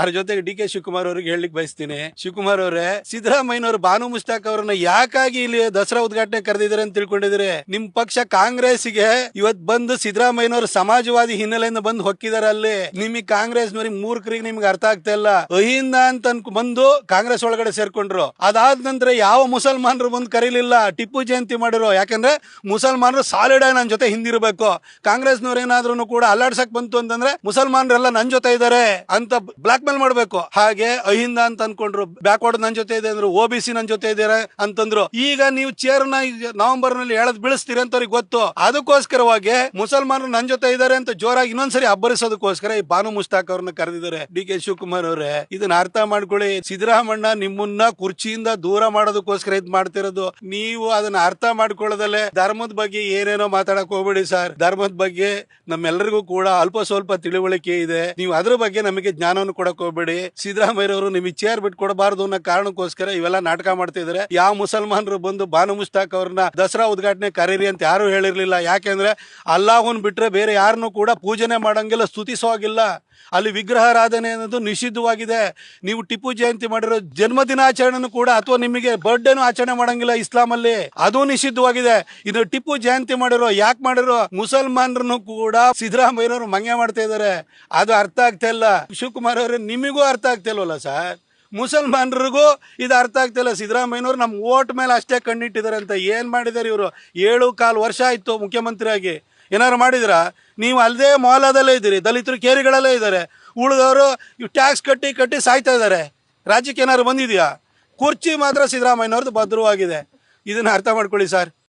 ಅದ್ರ ಜೊತೆಗೆ D K Shivakumar ಅವ್ರಿಗೆ ಹೇಳಲಿಕ್ಕೆ ಬಯಸ್ತೀನಿ, ಶಿವಕುಮಾರ್ ಅವರೇ, ಸಿದ್ದರಾಮಯ್ಯನವರು ಬಾನು ಮುಷ್ತಾಕ್ ಅವರನ್ನ ಯಾಕಾಗಿ ಇಲ್ಲಿ ದಸರಾ ಉದ್ಘಾಟನೆ ಕರೆದಿದ್ದಾರೆ ಅಂತ ತಿಳ್ಕೊಂಡಿದ್ರೆ, ನಿಮ್ ಪಕ್ಷ ಕಾಂಗ್ರೆಸ್ಗೆ ಇವತ್ ಬಂದು ಸಿದ್ದರಾಮಯ್ಯನವರು ಸಮಾಜವಾದಿ ಹಿನ್ನೆಲೆಯಿಂದ ಬಂದು ಹೊಕ್ಕಿದಾರೆ. ಅಲ್ಲಿ ನಿಮಗೆ ಕಾಂಗ್ರೆಸ್ನವ್ರಿಗೆ ಮೂರ್ಖರಿಗೆ ನಿಮ್ಗೆ ಅರ್ಥ ಆಗ್ತಾ ಇಲ್ಲ. ಅಹಿಂದ ಅಂತ ಬಂದು ಕಾಂಗ್ರೆಸ್ ಒಳಗಡೆ ಸೇರ್ಕೊಂಡ್ರು. ಅದಾದ ನಂತರ ಯಾವ ಮುಸಲ್ಮಾನರು ಬಂದು ಕರೀಲಿಲ್ಲ, ಟಿಪ್ಪು ಜಯಂತಿ ಮಾಡಿರೋ. ಯಾಕಂದ್ರೆ ಮುಸಲ್ಮಾನರು ಸಾಲಿಡ್ ಆಗಿ ನನ್ನ ಜೊತೆ ಹಿಂದಿರ್ಬೇಕು, ಕಾಂಗ್ರೆಸ್ನವ್ರು ಏನಾದ್ರೂ ಕೂಡ ಅಲ್ಲಾಡ್ಸಕ್ ಬಂತು ಅಂತಂದ್ರೆ ಮುಸಲ್ಮಾನರೆಲ್ಲ ನನ್ ಜೊತೆ ಇದಾರೆ ಅಂತ ಬ್ಲಾಕ್ ಮೇಲ್ ಮಾಡ್ಬೇಕು. ಹಾಗೆ ಅಹಿಂದ ಅಂತ ಅನ್ಕೊಂಡ್ರು, ಬ್ಯಾಕ್ವರ್ಡ್ ನನ್ ಜೊತೆ ಇದೆ ಅಂದ್ರು, OBC ನನ್ ಜೊತೆ ಇದಾರೆ ಅಂತಂದ್ರು. ಈಗ ನೀವು ಚೇರ್ನ ನವೆಂಬರ್ ನಲ್ಲಿ ಎಳೆದ್ ಬೀಳಿಸ್ತೀರಿ ಅಂತ ಅವ್ರಿಗೆ ಗೊತ್ತು. ಅದಕ್ಕೋಸ್ಕರವಾಗಿ ಮುಸಲ್ಮಾನರು ನನ್ ಜೊತೆ ಇದಾರೆ ಅಂತ ಜೋರಾಗಿ ಇನ್ನೊಂದ್ಸರಿ ಅಬ್ಬರಿಸೋದಕ್ಕೋಸ್ಕರ ಈ ಬಾನು ಮುಷ್ತಾಕ್ ಅವ್ರನ್ನ ಕರೆದಿದ್ದಾರೆ. ಡಿ ಕೆ ಶಿವಕುಮಾರ್ ಅವರೇ, ಇದನ್ನ ಅರ್ಥ ಮಾಡ್ಕೊಳ್ಳಿ. ಸಿದ್ದರಾಮಣ್ಣ ನಿಮ್ಮನ್ನ ಕುರ್ಚಿಯಿಂದ ದೂರ ಮಾಡೋದಕ್ಕೋಸ್ಕರ ಇದ್ ಮಾಡ್ತಿರೋದು. ನೀವು ಅದನ್ನ ಅರ್ಥ ಮಾಡ್ಕೊಳ್ಳೋದಲ್ಲೇ ಧರ್ಮದ ಬಗ್ಗೆ ಏನೇನೋ ಮಾತಾಡಕ್ ಹೋಗ್ಬೇಡಿ ಸರ್. ಧರ್ಮದ ಬಗ್ಗೆ ನಮ್ಮೆಲ್ಲರಿಗೂ ಕೂಡ ಅಲ್ಪ ಸ್ವಲ್ಪ ತಿಳುವಳಿಕೆ ಇದೆ. ನೀವು ಅದ್ರ ಬಗ್ಗೆ ನಮಗೆ ಜ್ಞಾನವನ್ನು ಕೊಡಕ್ ಹೋಗ್ಬೇಡಿ. ಸಿದ್ದರಾಮಯ್ಯವರು ನಿಮಗೆ ಚೇರ್ ಬಿಟ್ಟು ಕೊಡಬಾರ್ದು ಅನ್ನೋ ಕಾರಣಕ್ಕೋಸ್ಕರ ಇವೆಲ್ಲ ನಾಟಕ ಮಾಡ್ತಿದ್ದಾರೆ. ಯಾವ ಮುಸಲ್ಮಾನರು ಬಂದು ಬಾನು ಮುಷ್ತಾಕ್ ಅವ್ರನ್ನ ದಸರಾ ಉದ್ಘಾಟನೆ ಕರೀರಿ ಅಂತ ಯಾರು ಹೇಳಿರ್ಲಿಲ್ಲ. ಯಾಕೆಂದ್ರೆ ಅಲ್ಲಾಹನ್ ಬಿಟ್ರೆ ಬೇರೆ ಯಾರನ್ನು ಕೂಡ ಪೂಜನೆ ಮಾಡಂಗಿಲ್ಲ, ಸ್ತುತಿಸೋಗಿಲ್ಲ. ಅಲ್ಲಿ ವಿಗ್ರಹಾರಾಧನೆ ಅನ್ನೋದು ನಿಷಿದ್ಧವಾಗಿದೆ. ನೀವು ಟಿಪ್ಪು ಜಯಂತಿ ಮಾಡಿರೋ ಜನ್ಮದಿನಾಚರಣೆನೂ ಕೂಡ ಅಥವಾ ನಿಮಗೆ ಬರ್ಡೇನು ಆಚರಣೆ ಮಾಡಂಗಿಲ್ಲ ಇಸ್ಲಾಂ ಅಲ್ಲಿ, ಅದು ನಿಷಿದ್ಧವಾಗಿದೆ. ಇನ್ನು ಟಿಪ್ಪು ಜಯಂತಿ ಮಾಡಿರೋ ಯಾಕೆ ಮಾಡಿರೋ ಮುಸಲ್ಮಾನರನ್ನು ಕೂಡ ಸಿದ್ದರಾಮಯ್ಯನವರು ಮಂಗೆ ಮಾಡ್ತಾ ಇದ್ದಾರೆ. ಅದು ಅರ್ಥ ಆಗ್ತಾ ಇಲ್ಲ. ಶಿವಕುಮಾರ್ ಅವರೇ, ನಿಮಗೂ ಅರ್ಥ ಆಗ್ತಾ ಇಲ್ವಲ್ಲ ಸರ್? ಮುಸಲ್ಮಾನರಿಗೂ ಇದು ಅರ್ಥ ಆಗ್ತಿಲ್ಲ. ಸಿದ್ದರಾಮಯ್ಯನವರು ನಮ್ಮ ಓಟ್ ಮೇಲೆ ಅಷ್ಟೇ ಕಣ್ಣಿಟ್ಟಿದ್ದಾರೆ ಅಂತ. ಏನ್ ಮಾಡಿದ್ದಾರೆ ಇವರು? 7.25 ವರ್ಷ ಆಯ್ತು ಮುಖ್ಯಮಂತ್ರಿಯಾಗಿ. ಏನಾರು ಮಾಡಿದ್ರ? ನೀವು ಅಲ್ಲದೆ ಮೊಹಲಾದಲ್ಲೇ ಇದ್ದೀರಿ, ದಲಿತರು ಕೇರಿಗಳಲ್ಲೇ ಇದ್ದಾರೆ, ಉಳಿದವರು ಟ್ಯಾಕ್ಸ್ ಕಟ್ಟಿ ಸಾಯ್ತಾ ಇದ್ದಾರೆ. ರಾಜ್ಯಕ್ಕೆ ಏನಾದ್ರು ಬಂದಿದೆಯಾ? ಕುರ್ಚಿ ಮಾತ್ರ ಸಿದ್ದರಾಮಯ್ಯನವ್ರದ್ದು ಭದ್ರವಾಗಿದೆ. ಇದನ್ನ ಅರ್ಥ ಮಾಡ್ಕೊಳ್ಳಿ ಸರ್.